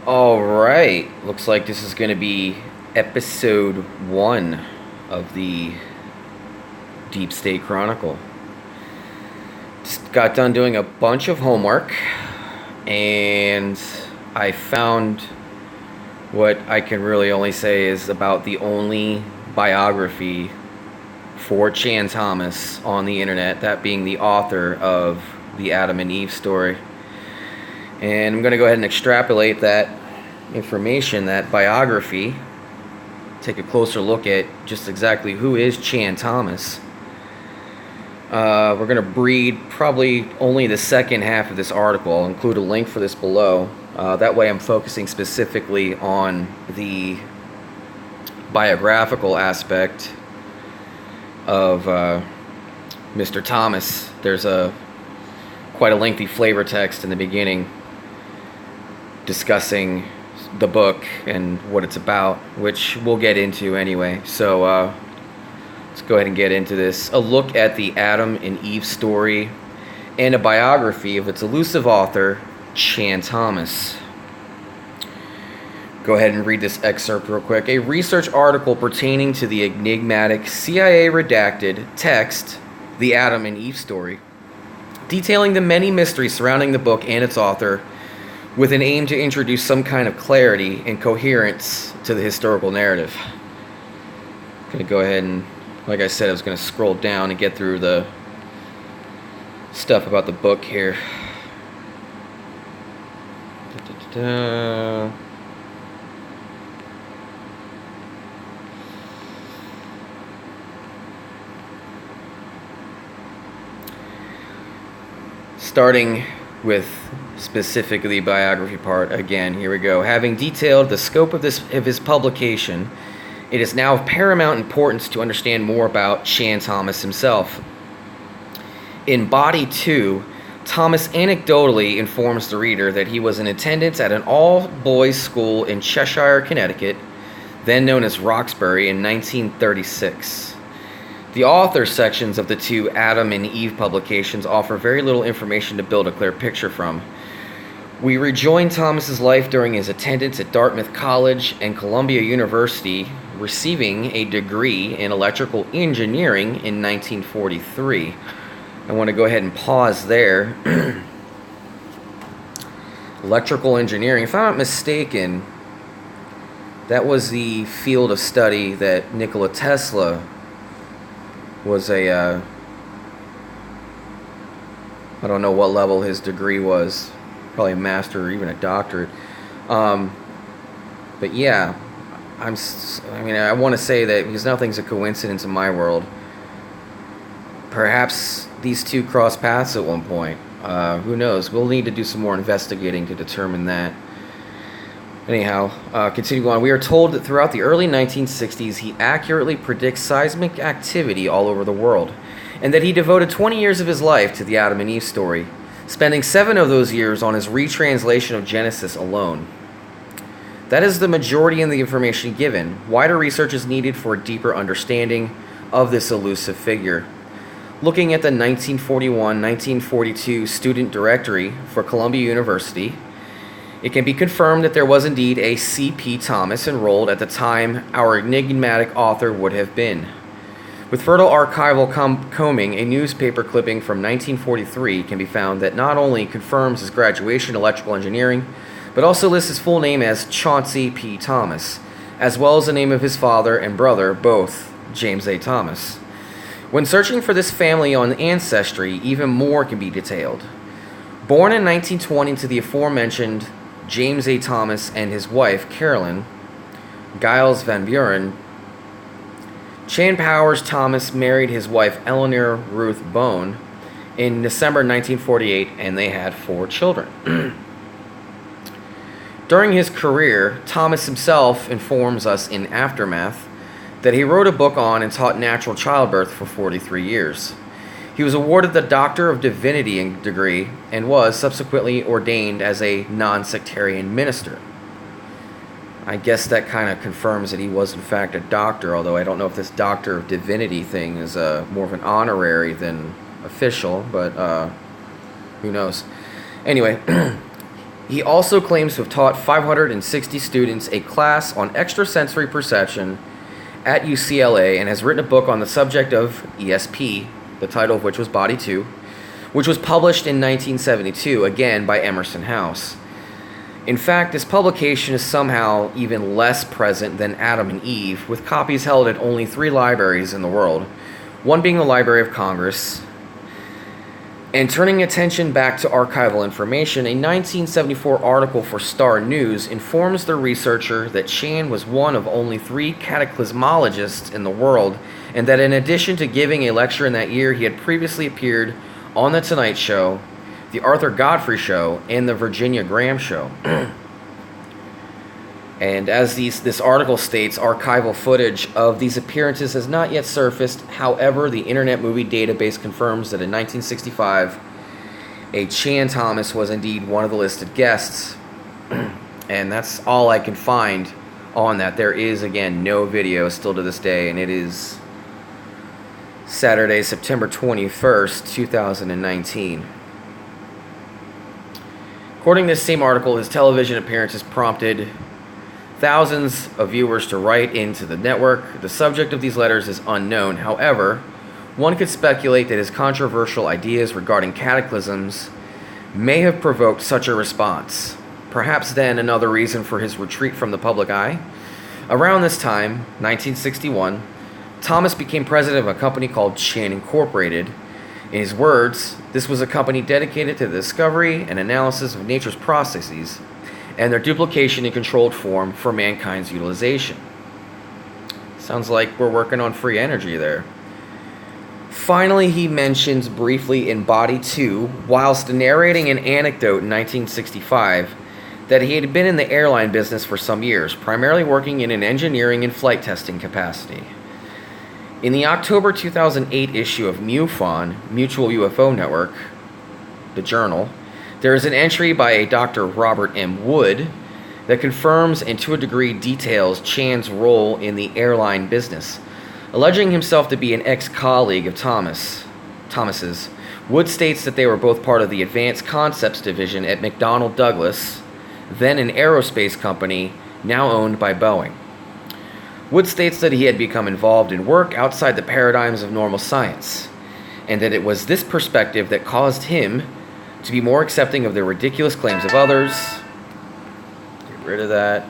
All right. Looks like this is going to be episode 1 of the Deep State Chronicle. Just got done doing a bunch of homework, and I found what I can really only say is about the only biography for Chan Thomas on the internet, that being the author of the Adam and Eve story. And I'm going to go ahead and extrapolate that information, that biography, take a closer look at just exactly who is Chan Thomas. We're going to read probably only the second half of this article. I'll include a link for this below. That way I'm focusing specifically on the biographical aspect of Mr. Thomas. There's quite a lengthy flavor text in the beginning discussing the book and what it's about, which we'll get into anyway. So let's go ahead and get into this. A look at the Adam and Eve story and a biography of its elusive author, Chan Thomas. Go ahead and read this excerpt real quick. A research article pertaining to the enigmatic CIA redacted text, The Adam and Eve Story, detailing the many mysteries surrounding the book and its author, with an aim to introduce some kind of clarity and coherence to the historical narrative. I'm going to go ahead and, like I said, I was going to scroll down and get through the stuff about the book here. Starting with specifically biography part again, here we go. Having detailed the scope of his publication, it is now of paramount importance to understand more about Chan Thomas himself. In Body 2, Thomas anecdotally informs the reader that he was in attendance at an all-boys school in Cheshire, Connecticut, then known as Roxbury, in 1936. The author sections of the two Adam and Eve publications offer very little information to build a clear picture from. We rejoin Thomas's life during his attendance at Dartmouth College and Columbia University, receiving a degree in electrical engineering in 1943. I want to go ahead and pause there. Electrical engineering, if I'm not mistaken, that was the field of study that Nikola Tesla was I don't know what level his degree was, probably a master or even a doctorate. But yeah, I want to say that because nothing's a coincidence in my world. Perhaps these two crossed paths at one point. Who knows? We'll need to do some more investigating to determine that. Anyhow, continue on. We are told that throughout the early 1960s, he accurately predicts seismic activity all over the world, and that he devoted 20 years of his life to the Adam and Eve story, spending 7 of those years on his retranslation of Genesis alone. That is the majority in the information given. Wider research is needed for a deeper understanding of this elusive figure. Looking at the 1941-1942 student directory for Columbia University, it can be confirmed that there was indeed a C.P. Thomas enrolled at the time our enigmatic author would have been. With fertile archival combing, a newspaper clipping from 1943 can be found that not only confirms his graduation in electrical engineering, but also lists his full name as Chauncey P. Thomas, as well as the name of his father and brother, both James A. Thomas. When searching for this family on Ancestry, even more can be detailed. Born in 1920 to the aforementioned James A. Thomas and his wife, Carolyn Giles Van Buren, Chan Powers Thomas married his wife, Eleanor Ruth Bone, in December 1948, and they had 4 children. During his career, Thomas himself informs us in Aftermath that he wrote a book on and taught natural childbirth for 43 years. He was awarded the Doctor of Divinity degree and was subsequently ordained as a non-sectarian minister. I guess that kind of confirms that he was in fact a doctor, although I don't know if this Doctor of Divinity thing is more of an honorary than official, but who knows. Anyway, He also claims to have taught 560 students a class on extrasensory perception at UCLA and has written a book on the subject of ESP, the title of which was Body 2, which was published in 1972, again by Emerson House. In fact, this publication is somehow even less present than Adam and Eve, with copies held at only 3 libraries in the world, one being the Library of Congress. And turning attention back to archival information, a 1974 article for Star News informs the researcher that Chan was one of only 3 cataclysmologists in the world, and that in addition to giving a lecture in that year, he had previously appeared on The Tonight Show, The Arthur Godfrey Show, and The Virginia Graham Show. And as this article states, archival footage of these appearances has not yet surfaced. However, the Internet Movie Database confirms that in 1965, a Chan Thomas was indeed one of the listed guests. And that's all I can find on that. There is, again, no video still to this day, and it is Saturday, September 21st, 2019. According to this same article, his television appearances prompted thousands of viewers to write into the network. The subject of these letters is unknown. However, one could speculate that his controversial ideas regarding cataclysms may have provoked such a response. Perhaps then another reason for his retreat from the public eye. Around this time, 1961, Thomas became president of a company called Chan Incorporated. In his words, this was a company dedicated to the discovery and analysis of nature's processes and their duplication in controlled form for mankind's utilization. Sounds like we're working on free energy there. Finally, he mentions briefly in Body 2, whilst narrating an anecdote in 1965, that he had been in the airline business for some years, primarily working in an engineering and flight testing capacity. In the October 2008 issue of MUFON, Mutual UFO Network, the journal, there is an entry by a Dr. Robert M. Wood that confirms and to a degree details Chan's role in the airline business. Alleging himself to be an ex-colleague of Thomas's, Wood states that they were both part of the Advanced Concepts Division at McDonnell Douglas, then an aerospace company now owned by Boeing. Wood states that he had become involved in work outside the paradigms of normal science, and that it was this perspective that caused him to be more accepting of the ridiculous claims of others. Get rid of that.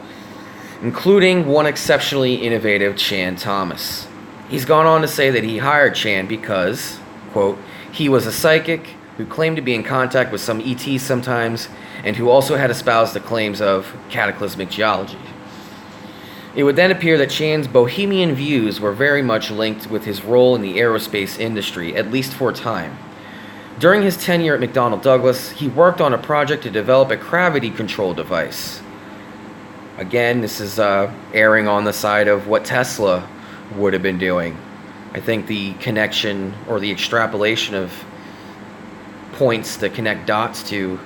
Including one exceptionally innovative Chan Thomas. He's gone on to say that he hired Chan because, quote, he was a psychic who claimed to be in contact with some ETs sometimes, and who also had espoused the claims of cataclysmic geology. It would then appear that Chan's bohemian views were very much linked with his role in the aerospace industry, at least for a time. During his tenure at McDonnell Douglas, he worked on a project to develop a gravity control device. Again, this is erring on the side of what Tesla would have been doing. I think the connection or the extrapolation of points to connect dots to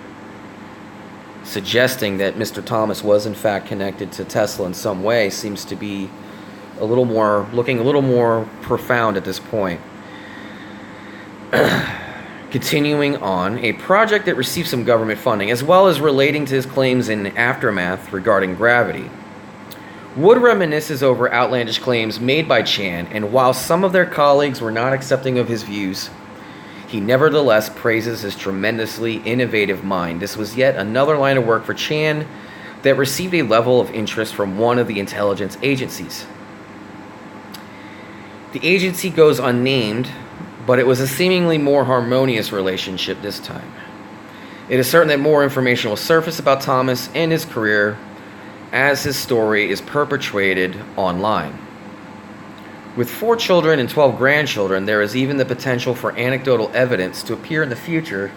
suggesting that Mr. Thomas was in fact connected to Tesla in some way seems to be looking a little more profound at this point. Continuing on, a project that received some government funding, as well as relating to his claims in Aftermath regarding gravity. Wood reminisces over outlandish claims made by Chan, and while some of their colleagues were not accepting of his views, he nevertheless praises his tremendously innovative mind. This was yet another line of work for Chan that received a level of interest from one of the intelligence agencies. The agency goes unnamed, but it was a seemingly more harmonious relationship this time. It is certain that more information will surface about Thomas and his career as his story is perpetuated online. With 4 children and 12 grandchildren, there is even the potential for anecdotal evidence to appear in the future,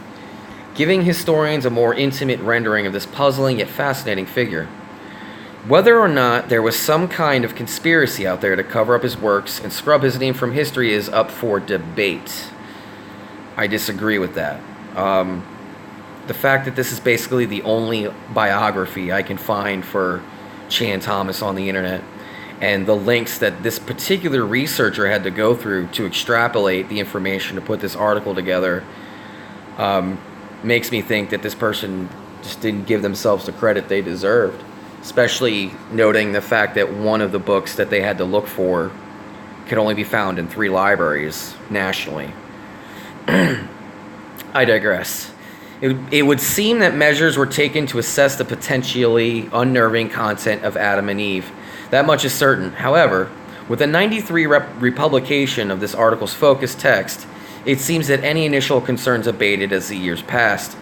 giving historians a more intimate rendering of this puzzling yet fascinating figure. Whether or not there was some kind of conspiracy out there to cover up his works and scrub his name from history is up for debate. I disagree with that. The fact that this is basically the only biography I can find for Chan Thomas on the internet, and the links that this particular researcher had to go through to extrapolate the information to put this article together, makes me think that this person just didn't give themselves the credit they deserved, especially noting the fact that one of the books that they had to look for could only be found in 3 libraries nationally. I digress. It would seem that measures were taken to assess the potentially unnerving content of Adam and Eve. That much is certain. However, with the 93 republication of this article's focus text, it seems that any initial concerns abated as the years passed.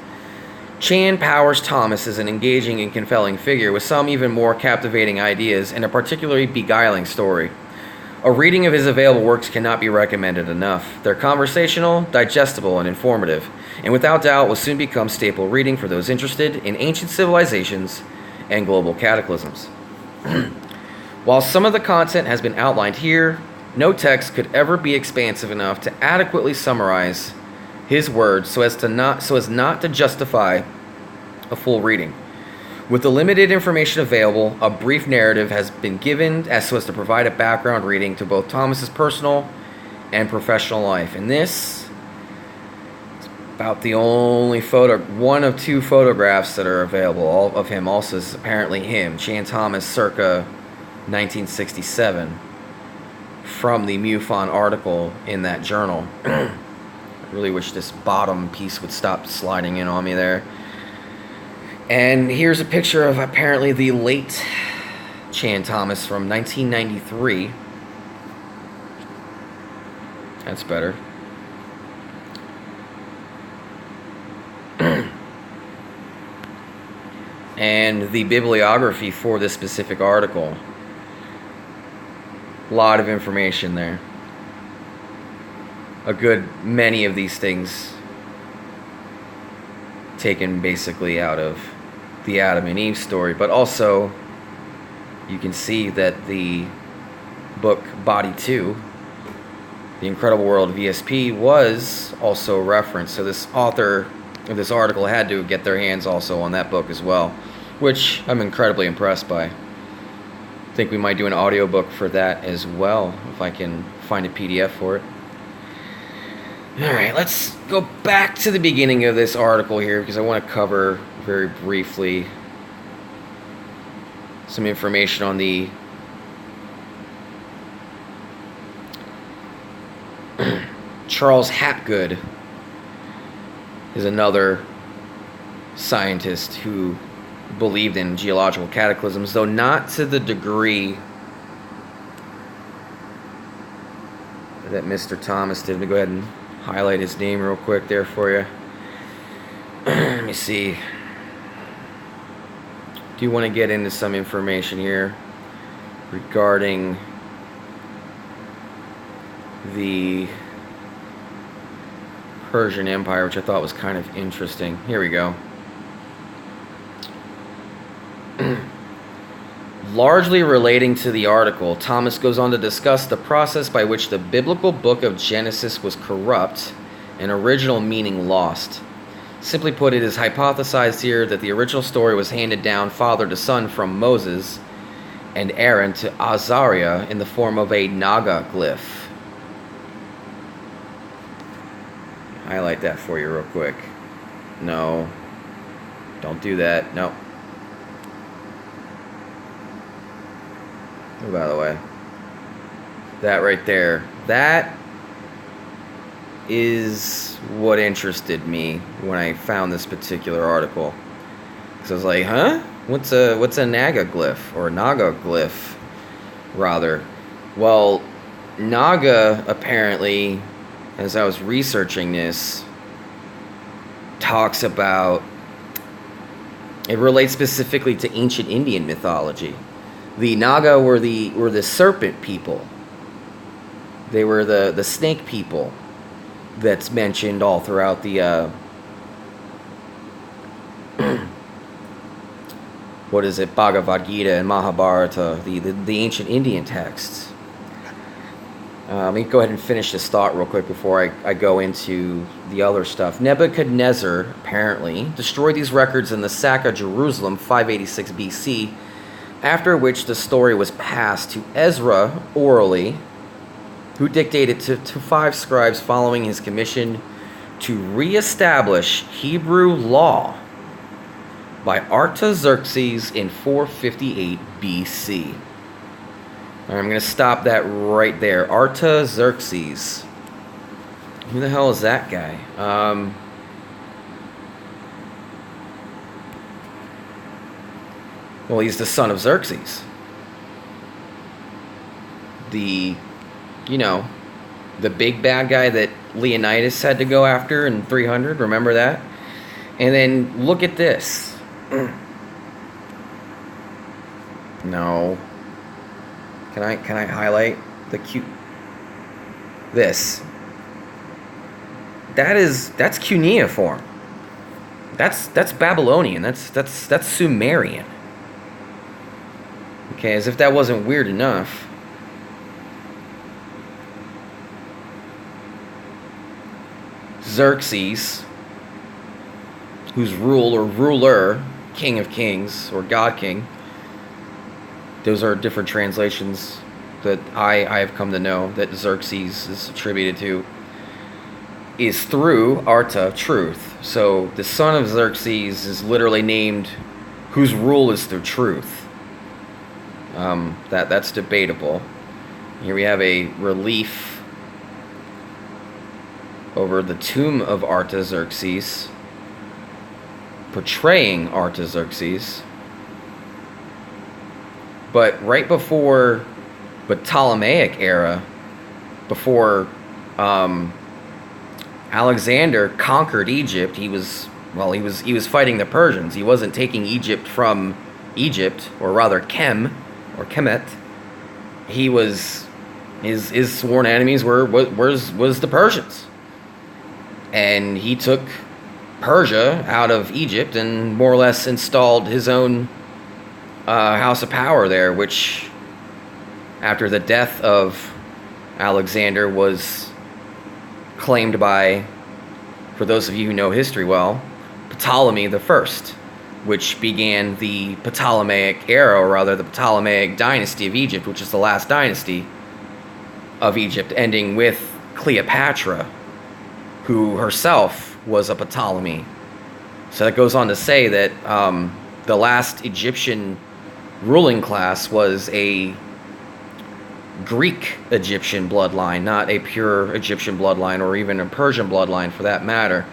Chan Powers Thomas is an engaging and compelling figure with some even more captivating ideas and a particularly beguiling story. A reading of his available works cannot be recommended enough. They're conversational, digestible, and informative, and without doubt will soon become staple reading for those interested in ancient civilizations and global cataclysms. While some of the content has been outlined here, no text could ever be expansive enough to adequately summarize his words so as not to justify a full reading. With the limited information available, a brief narrative has been given so as to provide a background reading to both Thomas's personal and professional life. And this is about the only one of 2 photographs that are available. All of him also is apparently him, Chan Thomas, circa 1967, from the MUFON article in that journal. I really wish this bottom piece would stop sliding in on me there. And here's a picture of apparently the late Chan Thomas from 1993. That's better. And the bibliography for this specific article. A lot of information there. A good many of these things taken basically out of the Adam and Eve story, but also you can see that the book Body 2, The Incredible World of ESP, was also referenced. So this author of this article had to get their hands also on that book as well, which I'm incredibly impressed by. I think we might do an audiobook for that as well, if I can find a PDF for it. Alright, let's go back to the beginning of this article here, because I want to cover very briefly some information on the Charles Hapgood is another scientist who believed in geological cataclysms, though not to the degree that Mr. Thomas did. Let me go ahead and highlight his name real quick there for you. Let me see. Do you want to get into some information here regarding the Persian Empire, which I thought was kind of interesting. Here we go. Largely relating to the article, Thomas goes on to discuss the process by which the biblical book of Genesis was corrupt and original meaning lost. Simply put, it is hypothesized here that the original story was handed down father to son from Moses and Aaron to Azariah in the form of a Naga glyph. Highlight that for you real quick. No. Don't do that. No. Oh, by the way. That right there. That is what interested me when I found this particular article. Because I was like, huh? What's a Naga glyph? Or Naga glyph, rather. Well, Naga, apparently, as I was researching this, talks about... It relates specifically to ancient Indian mythology. The Naga were the serpent people. They were the snake people that's mentioned all throughout the what is it, Bhagavad Gita and Mahabharata, the ancient Indian texts. Let me go ahead and finish this thought real quick before I go into the other stuff. Nebuchadnezzar apparently destroyed these records in the sack of Jerusalem 586 BC, after which the story was passed to Ezra orally, who dictated to 5 scribes following his commission to reestablish Hebrew law by Artaxerxes in 458 BC. All right, I'm going to stop that right there. Artaxerxes. Who the hell is that guy? Well, he's the son of Xerxes. The big bad guy that Leonidas had to go after in 300. Remember that? And then look at this. No. Can I highlight the cute? This. That's cuneiform. That's Babylonian. That's Sumerian. Okay, as if that wasn't weird enough. Xerxes, whose ruler, king of kings, or god king. Those are different translations that I have come to know that Xerxes is attributed to, is through Arta, truth. So the son of Xerxes is literally named whose rule is through truth. That's debatable. Here we have a relief over the tomb of Artaxerxes, portraying Artaxerxes. But right before the Ptolemaic era, before Alexander conquered Egypt, he was fighting the Persians. He wasn't taking Egypt from Egypt, or rather Kemet. He was his sworn enemies was the Persians, and he took Persia out of Egypt and more or less installed his own house of power there, which after the death of Alexander was claimed by, for those of you who know history well, Ptolemy the First, which began the Ptolemaic era, or rather the Ptolemaic dynasty of Egypt, which is the last dynasty of Egypt, ending with Cleopatra, who herself was a Ptolemy. So that goes on to say that the last Egyptian ruling class was a Greek Egyptian bloodline, not a pure Egyptian bloodline, or even a Persian bloodline for that matter.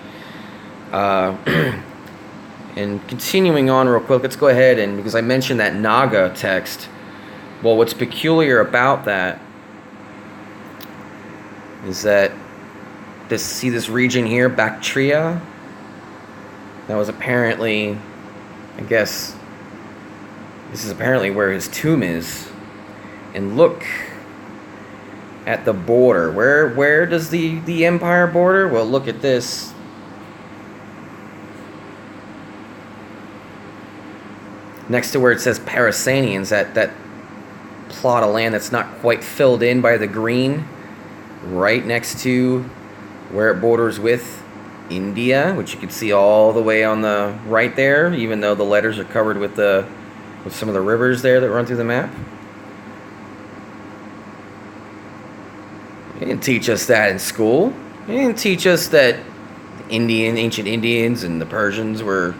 And continuing on real quick, let's go ahead and, because I mentioned that Naga text, well, what's peculiar about that is that see this region here, Bactria, that was apparently, I guess, this is apparently where his tomb is. And look at the border. Where does the empire border? Well, look at this. Next to where it says Parasanians, that plot of land that's not quite filled in by the green, right next to where it borders with India, which you can see all the way on the right there, even though the letters are covered with some of the rivers there that run through the map. They didn't teach us that in school. They didn't teach us that ancient Indians and the Persians were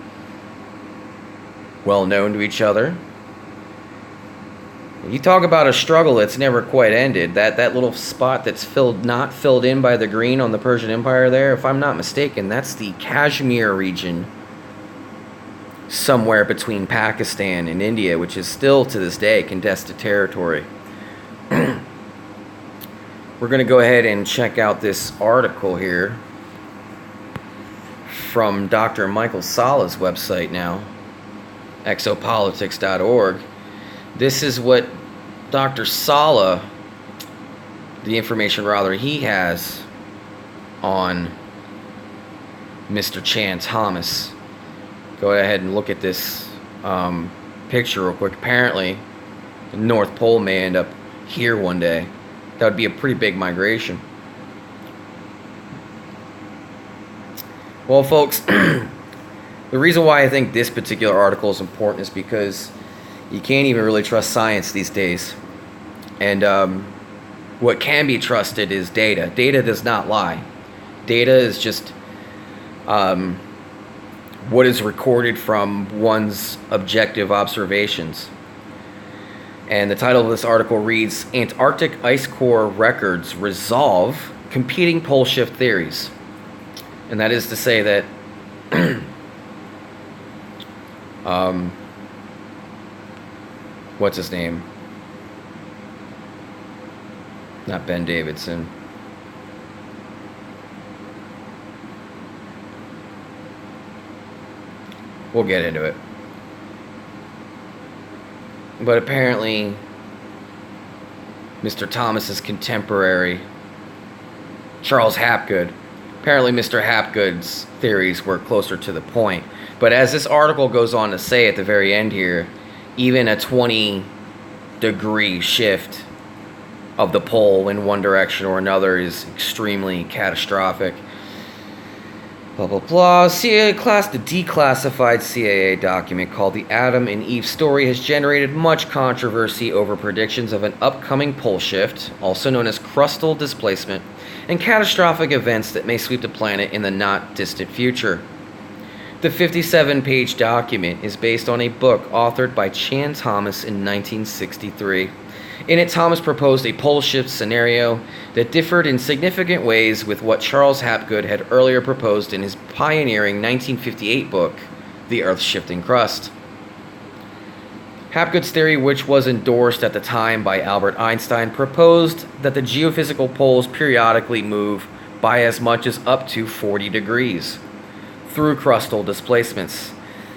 well known to each other. You talk about a struggle that's never quite ended. That little spot that's not filled in by the green on the Persian Empire there, if I'm not mistaken, that's the Kashmir region, somewhere between Pakistan and India, which is still to this day contested territory. We're going to go ahead and check out this article here from Dr. Michael Sala's website now, exopolitics.org. This is what Dr. Sala, the information rather he has on Mr. Chan Thomas. Go ahead and look at this picture real quick. Apparently, the North Pole may end up here one day. That would be a pretty big migration. Well, folks, the reason why I think this particular article is important is because you can't even really trust science these days. And what can be trusted is data. Data does not lie. Data is just what is recorded from one's objective observations. And the title of this article reads, Antarctic Ice Core Records Resolve Competing Pole Shift Theories. And that is to say that what's his name? Not Ben Davidson. We'll get into it. But apparently, Mr. Thomas's contemporary, Charles Hapgood, apparently Mr. Hapgood's theories were closer to the point. But as this article goes on to say at the very end here, even a 20-degree shift of the pole in one direction or another is extremely catastrophic. Blah, blah, blah. CIA the declassified CIA document called The Adam and Eve Story has generated much controversy over predictions of an upcoming pole shift, also known as crustal displacement, and catastrophic events that may sweep the planet in the not-distant future. The 57-page document is based on a book authored by Chan Thomas in 1963. In it, Thomas proposed a pole shift scenario that differed in significant ways with what Charles Hapgood had earlier proposed in his pioneering 1958 book, The Earth-Shifting Crust. Hapgood's theory, which was endorsed at the time by Albert Einstein, proposed that the geophysical poles periodically move by as much as up to 40 degrees through crustal displacements.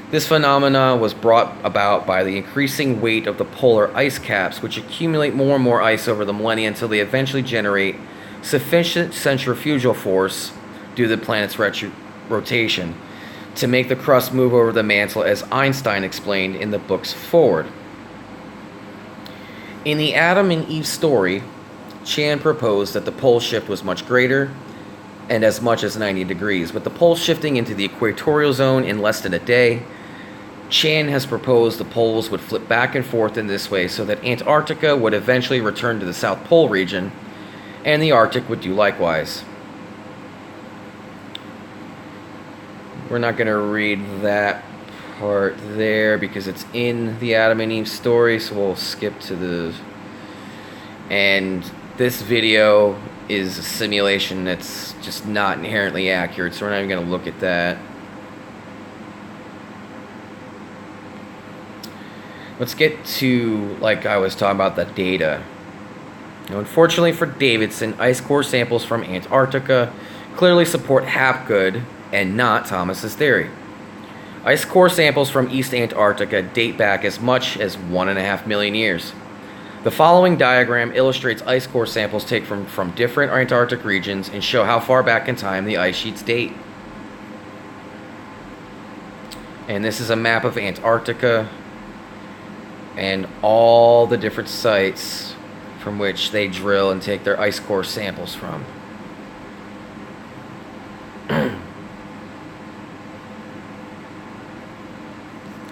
This phenomena was brought about by the increasing weight of the polar ice caps, which accumulate more and more ice over the millennia until they eventually generate sufficient centrifugal force due to the planet's rotation to make the crust move over the mantle, as Einstein explained in the book's foreword. In The Adam and Eve Story, Chan proposed that the pole shift was much greater and as much as 90 degrees, with the poles shifting into the equatorial zone in less than a day. Chan has proposed the poles would flip back and forth in this way so that Antarctica would eventually return to the South Pole region, and the Arctic would do likewise. We're not going to read that part there because it's in the Adam and Eve Story, so we'll skip to the... And this video is a simulation that's just not inherently accurate, so we're not even going to look at that. Let's get to, like I was talking about, the data. Now, unfortunately for Davidson, ice core samples from Antarctica clearly support Hapgood and not Thomas's theory. Ice core samples from East Antarctica date back as much as 1.5 million years. The following diagram illustrates ice core samples taken from different Antarctic regions and show how far back in time the ice sheets date. And this is a map of Antarctica and all the different sites from which they drill and take their ice core samples from.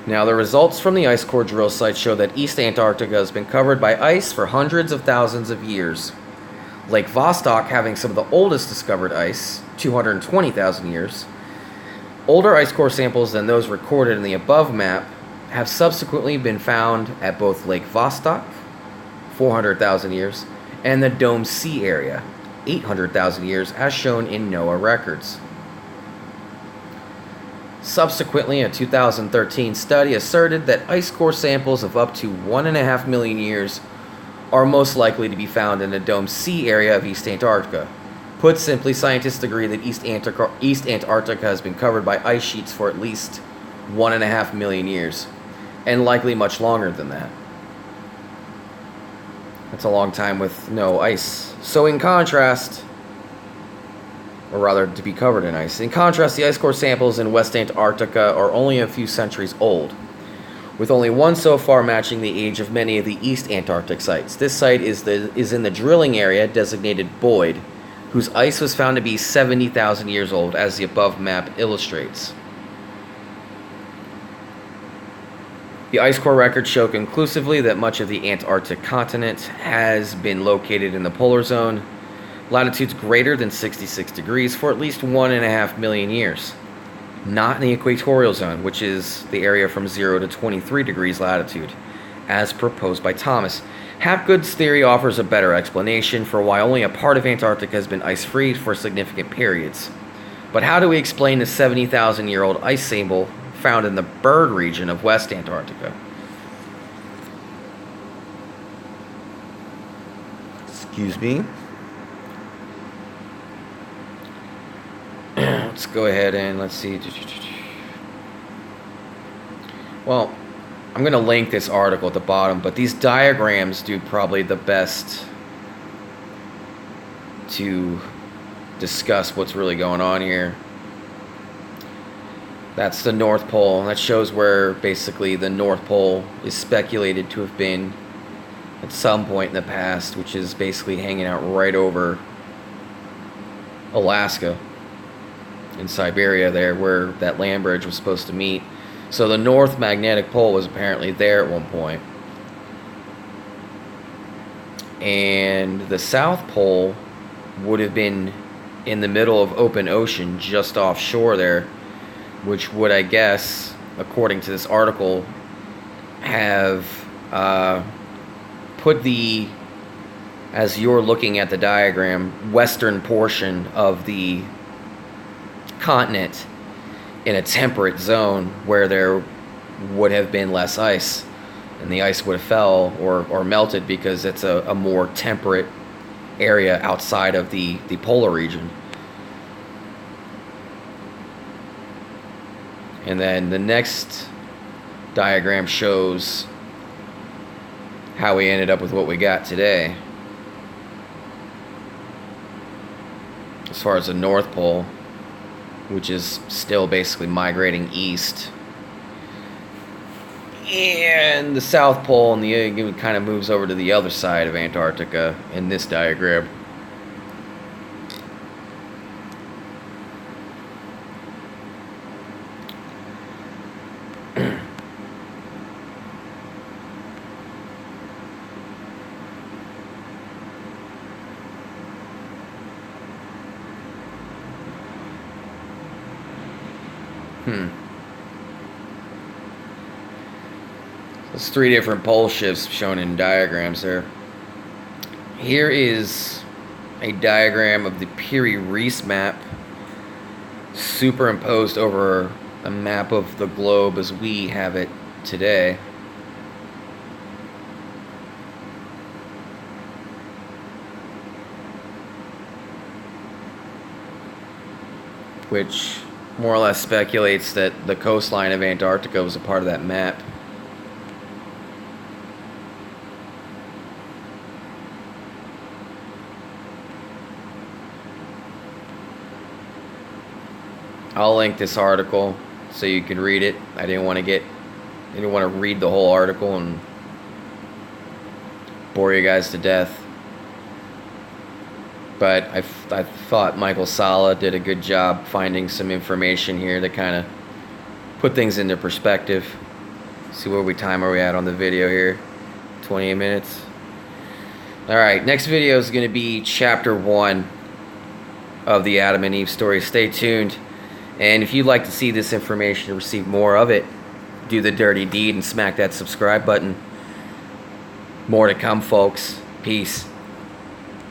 Now, the results from the ice core drill sites show that East Antarctica has been covered by ice for hundreds of thousands of years. Lake Vostok having some of the oldest discovered ice, 220,000 years. Older ice core samples than those recorded in the above map have subsequently been found at both Lake Vostok, 400,000 years, and the Dome Sea area, 800,000 years, as shown in NOAA records. Subsequently, a 2013 study asserted that ice core samples of up to 1.5 million years are most likely to be found in the Dome Sea area of East Antarctica. Put simply, scientists agree that East Antarctica has been covered by ice sheets for at least 1.5 million years, and likely much longer than that. That's a long time with no ice. So in contrast, or rather to be covered in ice. In contrast, the ice core samples in West Antarctica are only a few centuries old, with only one so far matching the age of many of the East Antarctic sites. This site is in the drilling area designated Boyd, whose ice was found to be 70,000 years old, as the above map illustrates. The ice core records show conclusively that much of the Antarctic continent has been located in the polar zone, latitudes greater than 66 degrees, for at least 1.5 million years. not in the equatorial zone, which is the area from 0 to 23 degrees latitude, as proposed by Thomas. Hapgood's theory offers a better explanation for why only a part of Antarctica has been ice-free for significant periods. But how do we explain the 70,000-year-old ice symbol found in the Byrd region of West Antarctica? Excuse me. Let's go ahead and let's see. Well, I'm going to link this article at the bottom, but these diagrams do probably the best to discuss what's really going on here. That's the North Pole. That shows where basically the North Pole is speculated to have been at some point in the past, which is basically hanging out right over Alaska in Siberia there, where that land bridge was supposed to meet. So the North Magnetic Pole was apparently there at one point. And the South Pole would have been in the middle of open ocean just offshore there, which would, I guess, according to this article, have put the, as you're looking at the diagram, western portion of the continent in a temperate zone where there would have been less ice, and the ice would have fell or melted because it's a more temperate area outside of the polar region. And then the next diagram shows how we ended up with what we got today as far as the North Pole, which is still basically migrating east, and the South Pole, and it kind of moves over to the other side of Antarctica in this diagram. There's 3 different pole shifts shown in diagrams there. Here is a diagram of the Piri-Reis map superimposed over a map of the globe as we have it today. Which more or less speculates that the coastline of Antarctica was a part of that map. I'll link this article so you can read it. I didn't want to read the whole article and bore you guys to death. But I thought Michael Sala did a good job finding some information here to kind of put things into perspective. See where time are we at on the video here? 28 minutes. Alright, next video is going to be chapter 1 of the Adam and Eve story. Stay tuned. And if you'd like to see this information and receive more of it, do the dirty deed and smack that subscribe button. More to come, folks. Peace.